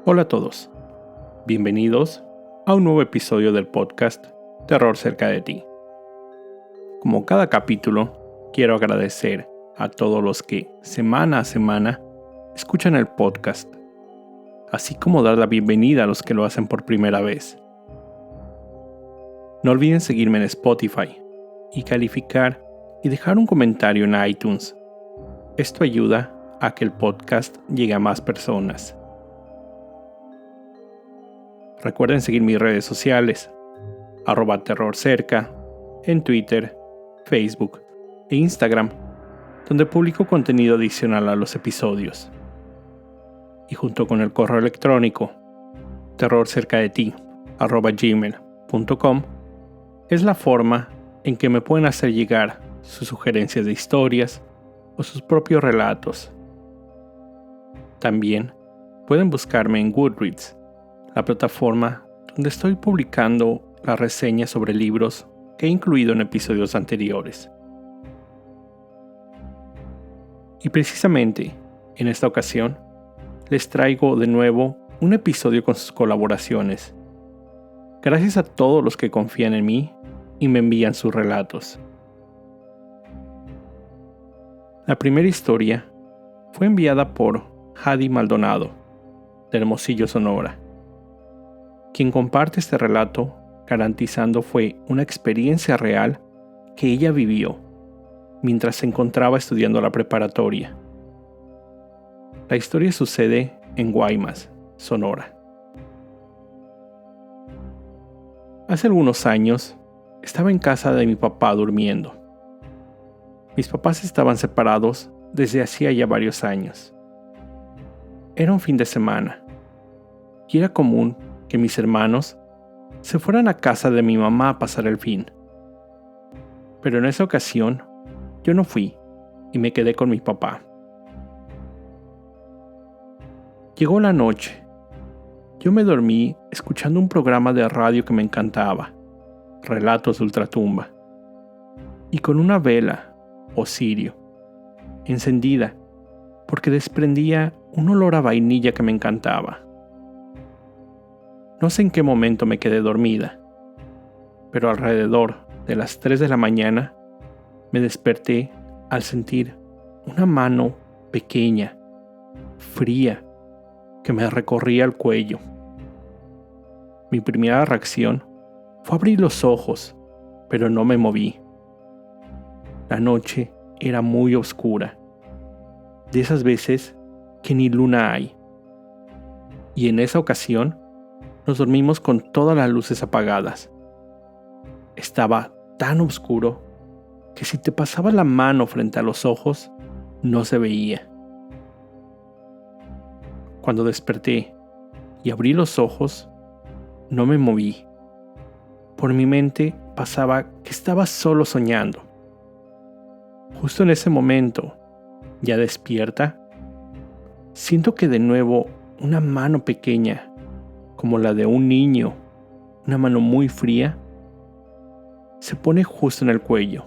Hola a todos, bienvenidos a un nuevo episodio del podcast Terror cerca de ti. Como cada capítulo, quiero agradecer a todos los que semana a semana escuchan el podcast, así como dar la bienvenida a los que lo hacen por primera vez. No olviden seguirme en Spotify y calificar y dejar un comentario en iTunes. Esto ayuda a que el podcast llegue a más personas. Recuerden seguir mis redes sociales, @terrorcerca, en Twitter, Facebook e Instagram, donde publico contenido adicional a los episodios. Y junto con el correo electrónico terrorcercadeti@gmail.com es la forma en que me pueden hacer llegar sus sugerencias de historias o sus propios relatos. También pueden buscarme en Goodreads, la plataforma donde estoy publicando las reseñas sobre libros que he incluido en episodios anteriores. Y precisamente, en esta ocasión, les traigo de nuevo un episodio con sus colaboraciones. Gracias a todos los que confían en mí y me envían sus relatos. La primera historia fue enviada por Hadi Maldonado, de Hermosillo, Sonora, quien comparte este relato garantizando fue una experiencia real que ella vivió mientras se encontraba estudiando la preparatoria. La historia sucede en Guaymas, Sonora. Hace algunos años estaba en casa de mi papá durmiendo. Mis papás estaban separados desde hacía ya varios años. Era un fin de semana y era común que mis hermanos se fueran a casa de mi mamá a pasar el fin. Pero en esa ocasión, yo no fui y me quedé con mi papá. Llegó la noche. Yo me dormí escuchando un programa de radio que me encantaba, Relatos de Ultratumba, y con una vela o cirio encendida porque desprendía un olor a vainilla que me encantaba. No sé en qué momento me quedé dormida, pero alrededor de las 3 de la mañana me desperté al sentir una mano pequeña, fría, que me recorría el cuello. Mi primera reacción fue abrir los ojos, pero no me moví. La noche era muy oscura, de esas veces que ni luna hay. Y en esa ocasión nos dormimos con todas las luces apagadas. Estaba tan oscuro que si te pasaba la mano frente a los ojos, no se veía. Cuando desperté y abrí los ojos, no me moví. Por mi mente pasaba que estaba solo soñando. Justo en ese momento, ya despierta, siento que de nuevo una mano pequeña, como la de un niño, una mano muy fría, se pone justo en el cuello.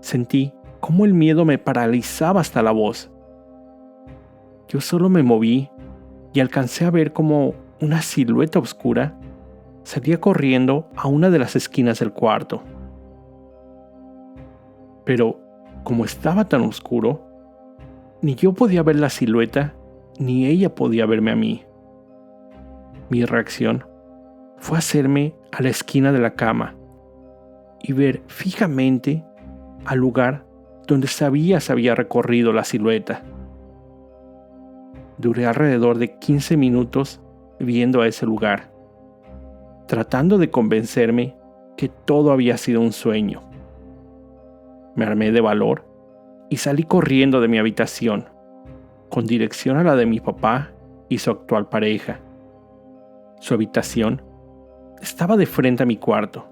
Sentí cómo el miedo me paralizaba hasta la voz. Yo solo me moví y alcancé a ver cómo una silueta oscura salía corriendo a una de las esquinas del cuarto. Pero, como estaba tan oscuro, ni yo podía ver la silueta, ni ella podía verme a mí. Mi reacción fue hacerme a la esquina de la cama y ver fijamente al lugar donde se había recorrido la silueta. Duré alrededor de 15 minutos viendo a ese lugar, tratando de convencerme que todo había sido un sueño. Me armé de valor y salí corriendo de mi habitación, con dirección a la de mi papá y su actual pareja. Su habitación estaba de frente a mi cuarto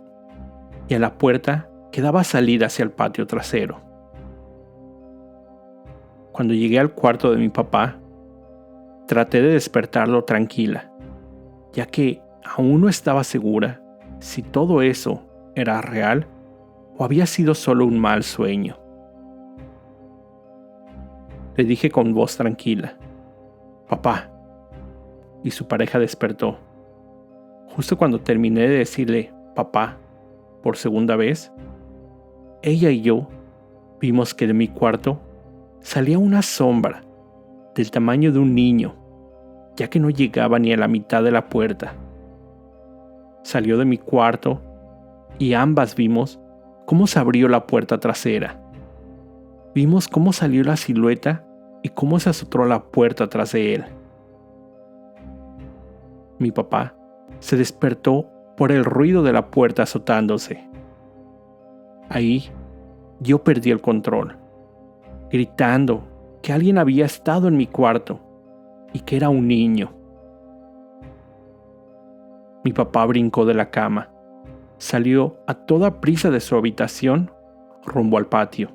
y a la puerta que daba salida hacia el patio trasero. Cuando llegué al cuarto de mi papá, traté de despertarlo tranquila, ya que aún no estaba segura si todo eso era real o había sido solo un mal sueño. Le dije con voz tranquila: «Papá, y su pareja despertó. Justo cuando terminé de decirle papá por segunda vez, ella y yo vimos que de mi cuarto salía una sombra del tamaño de un niño, ya que no llegaba ni a la mitad de la puerta. Salió de mi cuarto y ambas vimos cómo se abrió la puerta trasera. Vimos cómo salió la silueta y cómo se azotó la puerta tras de él. Mi papá se despertó por el ruido de la puerta azotándose. Ahí yo perdí el control, gritando que alguien había estado en mi cuarto y que era un niño. Mi papá brincó de la cama, salió a toda prisa de su habitación rumbo al patio.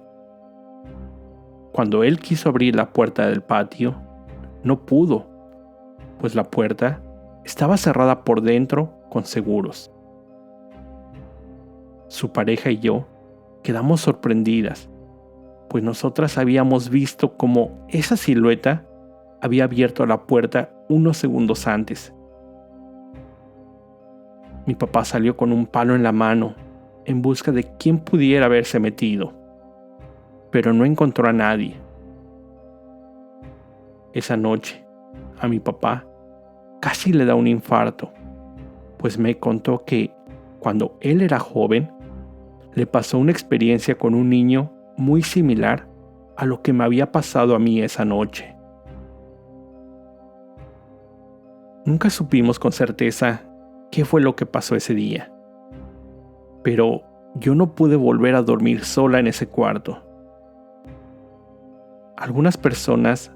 Cuando él quiso abrir la puerta del patio, no pudo, pues la puerta estaba cerrada por dentro con seguros. Su pareja y yo quedamos sorprendidas, pues nosotras habíamos visto cómo esa silueta había abierto la puerta unos segundos antes. Mi papá salió con un palo en la mano en busca de quién pudiera haberse metido, pero no encontró a nadie. Esa noche, a mi papá casi le da un infarto, pues me contó que cuando él era joven, le pasó una experiencia con un niño muy similar a lo que me había pasado a mí esa noche. Nunca supimos con certeza qué fue lo que pasó ese día, pero yo no pude volver a dormir sola en ese cuarto. Algunas personas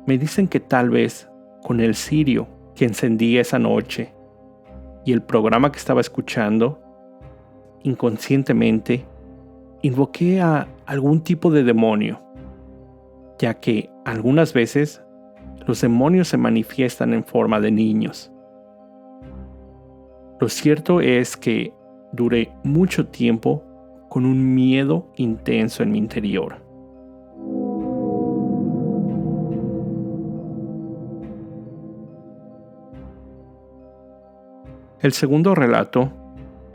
me dicen que tal vez con el cirio que encendí esa noche y el programa que estaba escuchando, inconscientemente invoqué a algún tipo de demonio, ya que algunas veces los demonios se manifiestan en forma de niños. Lo cierto es que duré mucho tiempo con un miedo intenso en mi interior. El segundo relato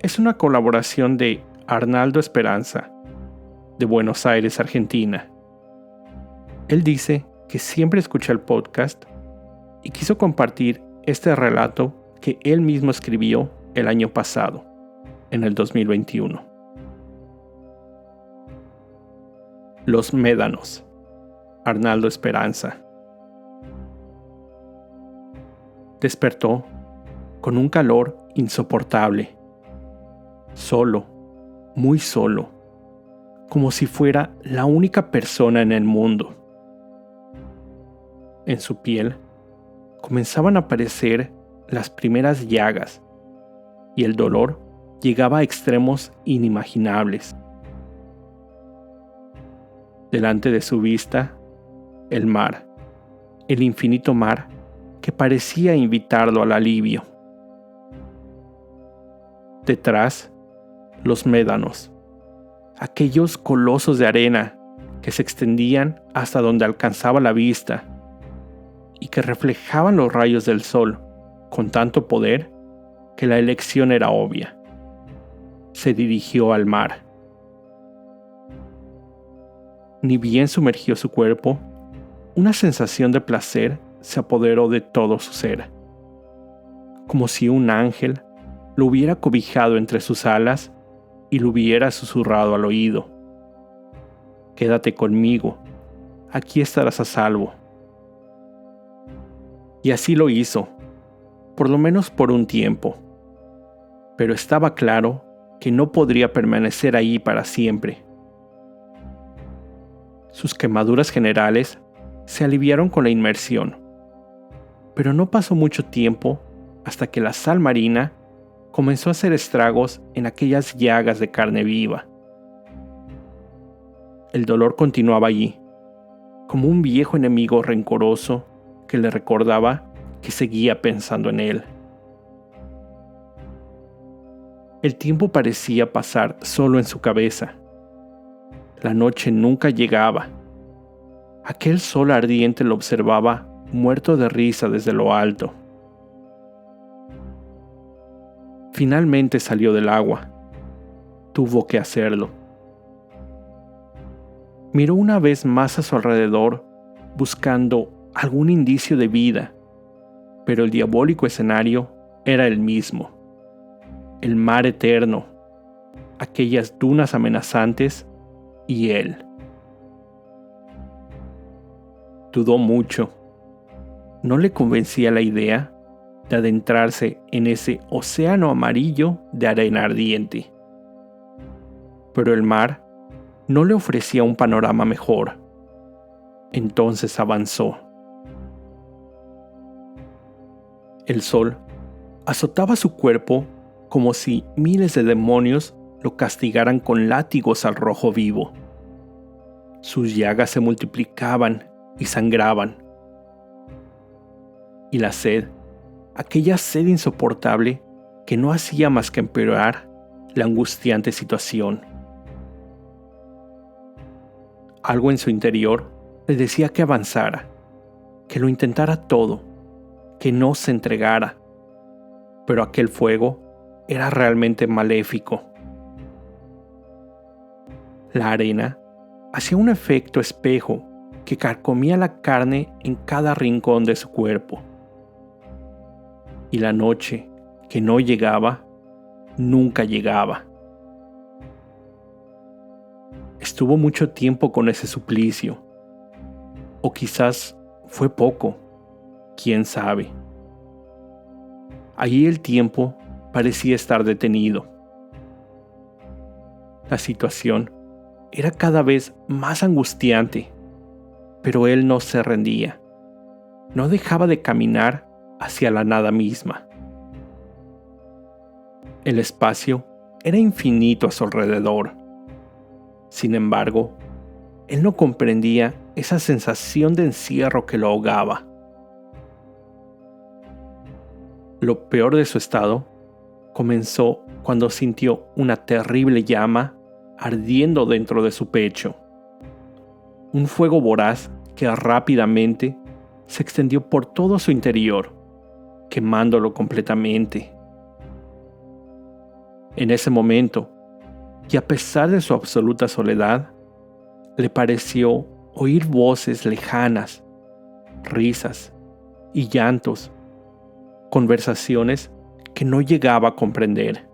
es una colaboración de Arnaldo Esperanza, de Buenos Aires, Argentina. Él dice que siempre escucha el podcast y quiso compartir este relato que él mismo escribió el año pasado, en el 2021. Los Médanos, Arnaldo Esperanza. Despertó con un calor insoportable, solo, muy solo, como si fuera la única persona en el mundo. En su piel comenzaban a aparecer las primeras llagas y el dolor llegaba a extremos inimaginables. Delante de su vista, el mar, el infinito mar que parecía invitarlo al alivio. Detrás, los médanos, aquellos colosos de arena que se extendían hasta donde alcanzaba la vista y que reflejaban los rayos del sol con tanto poder que la elección era obvia. Se dirigió al mar. Ni bien sumergió su cuerpo, una sensación de placer se apoderó de todo su ser, como si un ángel lo hubiera cobijado entre sus alas y lo hubiera susurrado al oído: quédate conmigo, aquí estarás a salvo. Y así lo hizo, por lo menos por un tiempo, pero estaba claro que no podría permanecer ahí para siempre. Sus quemaduras generales se aliviaron con la inmersión, pero no pasó mucho tiempo hasta que la sal marina comenzó a hacer estragos en aquellas llagas de carne viva. El dolor continuaba allí, como un viejo enemigo rencoroso que le recordaba que seguía pensando en él. El tiempo parecía pasar solo en su cabeza. La noche nunca llegaba. Aquel sol ardiente lo observaba muerto de risa desde lo alto. Finalmente salió del agua. Tuvo que hacerlo. Miró una vez más a su alrededor, buscando algún indicio de vida, pero el diabólico escenario era el mismo. El mar eterno, aquellas dunas amenazantes y él. Dudó mucho. No le convencía la idea de adentrarse en ese océano amarillo de arena ardiente. Pero el mar no le ofrecía un panorama mejor. Entonces avanzó. El sol azotaba su cuerpo como si miles de demonios lo castigaran con látigos al rojo vivo. Sus llagas se multiplicaban y sangraban. Y la sed, aquella sed insoportable que no hacía más que empeorar la angustiante situación. Algo en su interior le decía que avanzara, que lo intentara todo, que no se entregara, pero aquel fuego era realmente maléfico. La arena hacía un efecto espejo que carcomía la carne en cada rincón de su cuerpo. Y la noche, que no llegaba, nunca llegaba. Estuvo mucho tiempo con ese suplicio. O quizás fue poco, quién sabe. Allí el tiempo parecía estar detenido. La situación era cada vez más angustiante, pero él no se rendía. No dejaba de caminar hacia la nada misma. El espacio era infinito a su alrededor. Sin embargo, él no comprendía esa sensación de encierro que lo ahogaba. Lo peor de su estado comenzó cuando sintió una terrible llama ardiendo dentro de su pecho. Un fuego voraz que rápidamente se extendió por todo su interior, quemándolo completamente. En ese momento, y a pesar de su absoluta soledad, le pareció oír voces lejanas, risas y llantos, conversaciones que no llegaba a comprender.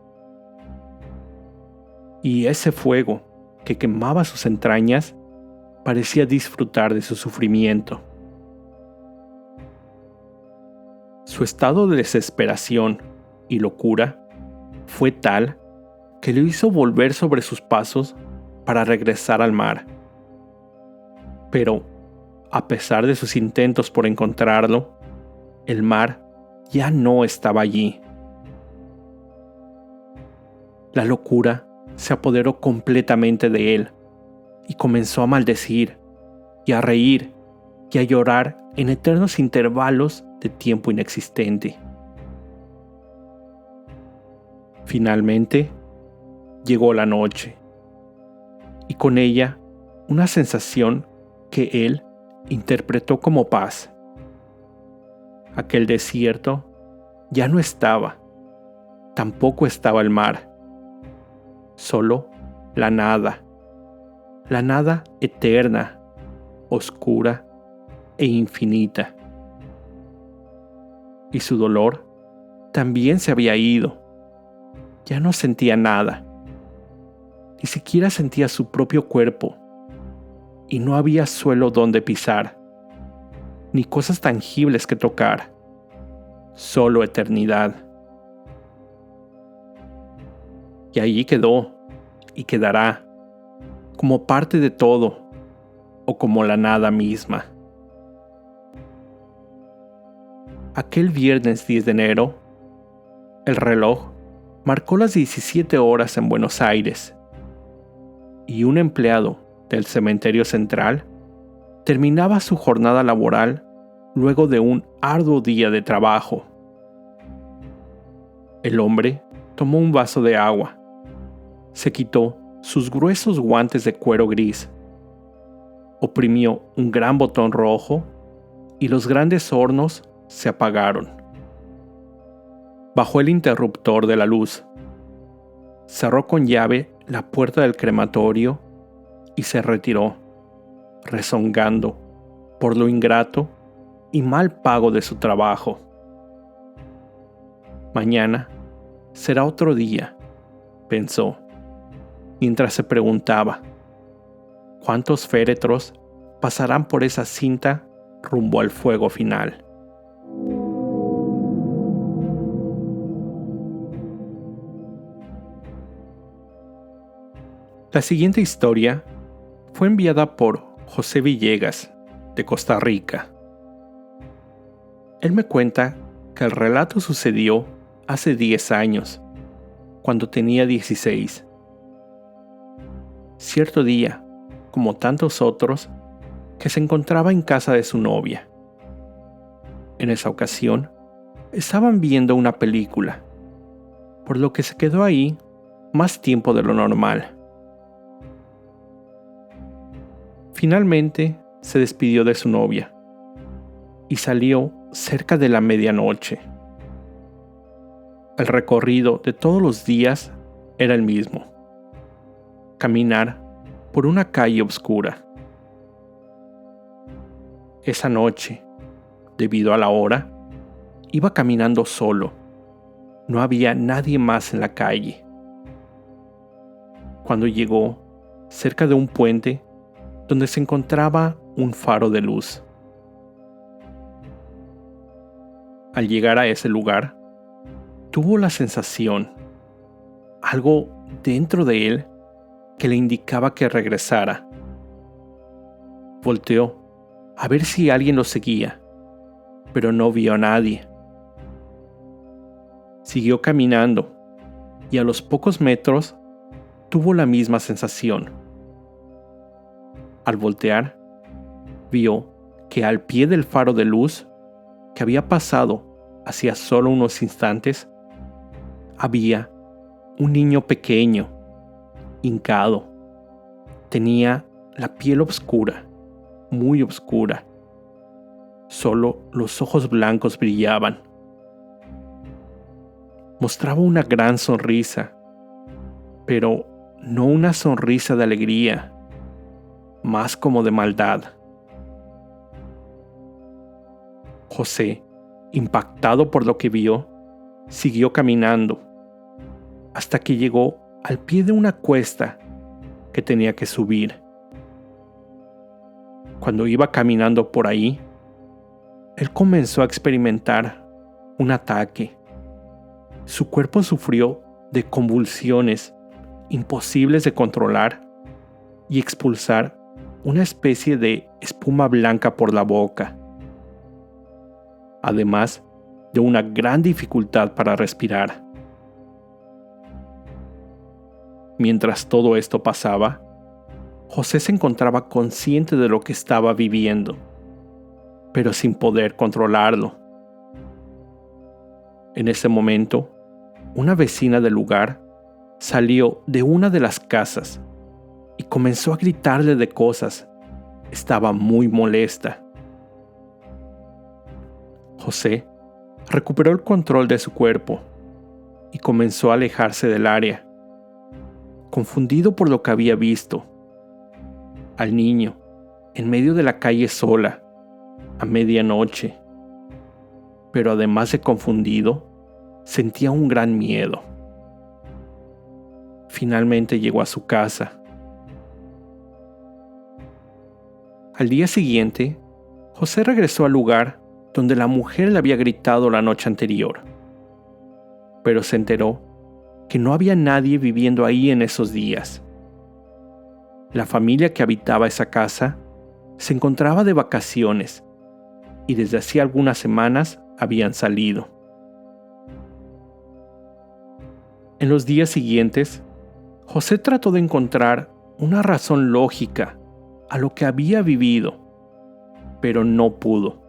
Y ese fuego que quemaba sus entrañas parecía disfrutar de su sufrimiento. Su estado de desesperación y locura fue tal que lo hizo volver sobre sus pasos para regresar al mar. Pero, a pesar de sus intentos por encontrarlo, el mar ya no estaba allí. La locura se apoderó completamente de él y comenzó a maldecir y a reír y a llorar en eternos intervalos de tiempo inexistente. Finalmente, llegó la noche, y con ella una sensación que él interpretó como paz. Aquel desierto ya no estaba, tampoco estaba el mar, solo la nada eterna, oscura e infinita. Y su dolor también se había ido. Ya no sentía nada. Ni siquiera sentía su propio cuerpo. Y no había suelo donde pisar, ni cosas tangibles que tocar. Solo eternidad. Y allí quedó, y quedará, como parte de todo, o como la nada misma. Aquel viernes 10 de enero, el reloj marcó las 17 horas en Buenos Aires, y un empleado del cementerio central terminaba su jornada laboral luego de un arduo día de trabajo. El hombre tomó un vaso de agua, se quitó sus gruesos guantes de cuero gris, oprimió un gran botón rojo y los grandes hornos se apagaron. Bajó el interruptor de la luz, cerró con llave la puerta del crematorio y se retiró, rezongando por lo ingrato y mal pago de su trabajo. Mañana será otro día, pensó, mientras se preguntaba cuántos féretros pasarán por esa cinta rumbo al fuego final. La siguiente historia fue enviada por José Villegas, de Costa Rica. Él me cuenta que el relato sucedió hace 10 años, cuando tenía 16. Cierto día, como tantos otros, que se encontraba en casa de su novia. En esa ocasión, estaban viendo una película, por lo que se quedó ahí más tiempo de lo normal. Finalmente, se despidió de su novia y salió cerca de la medianoche. El recorrido de todos los días era el mismo: caminar por una calle oscura. Esa noche, debido a la hora, iba caminando solo. No había nadie más en la calle. Cuando llegó cerca de un puente donde se encontraba un faro de luz. Al llegar a ese lugar, tuvo la sensación, algo dentro de él, que le indicaba que regresara. Volteó a ver si alguien lo seguía, pero no vio a nadie. Siguió caminando y a los pocos metros tuvo la misma sensación. Al voltear, vio que al pie del faro de luz, que había pasado hacía solo unos instantes, había un niño pequeño, hincado. Tenía la piel oscura, muy oscura. Solo los ojos blancos brillaban. Mostraba una gran sonrisa, pero no una sonrisa de alegría, más como de maldad. José, impactado por lo que vio, siguió caminando hasta que llegó al pie de una cuesta que tenía que subir. Cuando iba caminando por ahí, él comenzó a experimentar un ataque. Su cuerpo sufrió de convulsiones imposibles de controlar y expulsar una especie de espuma blanca por la boca, además de una gran dificultad para respirar. Mientras todo esto pasaba, José se encontraba consciente de lo que estaba viviendo, pero sin poder controlarlo. En ese momento, una vecina del lugar salió de una de las casas y comenzó a gritarle de cosas. Estaba muy molesta. José recuperó el control de su cuerpo y comenzó a alejarse del área, confundido por lo que había visto. Al niño, en medio de la calle sola, a medianoche. Pero además de confundido, sentía un gran miedo. Finalmente llegó a su casa. Al día siguiente, José regresó al lugar donde la mujer le había gritado la noche anterior, pero se enteró que no había nadie viviendo ahí en esos días. La familia que habitaba esa casa se encontraba de vacaciones y desde hacía algunas semanas habían salido. En los días siguientes, José trató de encontrar una razón lógica a lo que había vivido, pero no pudo.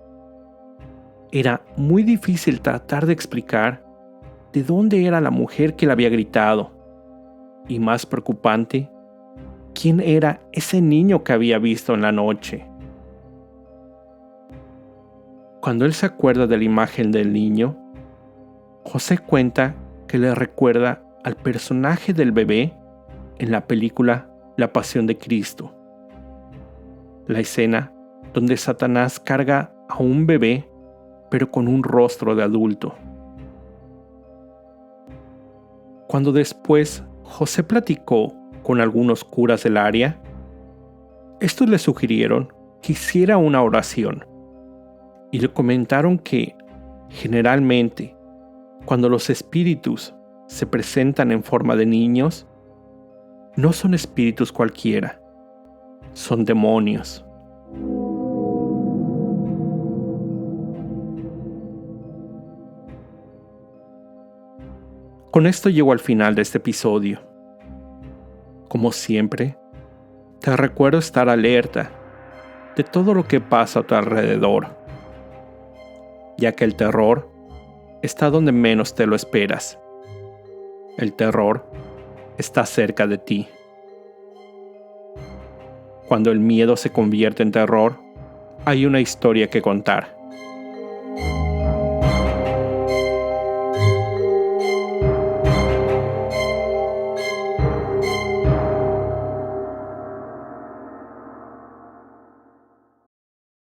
Era muy difícil tratar de explicar de dónde era la mujer que le había gritado, y más preocupante, quién era ese niño que había visto en la noche. Cuando él se acuerda de la imagen del niño, José cuenta que le recuerda al personaje del bebé en la película La Pasión de Cristo. La escena donde Satanás carga a un bebé, pero con un rostro de adulto. Cuando después José platicó con algunos curas del área, estos le sugirieron que hiciera una oración y le comentaron que, generalmente, cuando los espíritus se presentan en forma de niños, no son espíritus cualquiera, son demonios. Con esto llego al final de este episodio. Como siempre, te recuerdo estar alerta de todo lo que pasa a tu alrededor, ya que el terror está donde menos te lo esperas. El terror está cerca de ti. Cuando el miedo se convierte en terror, hay una historia que contar.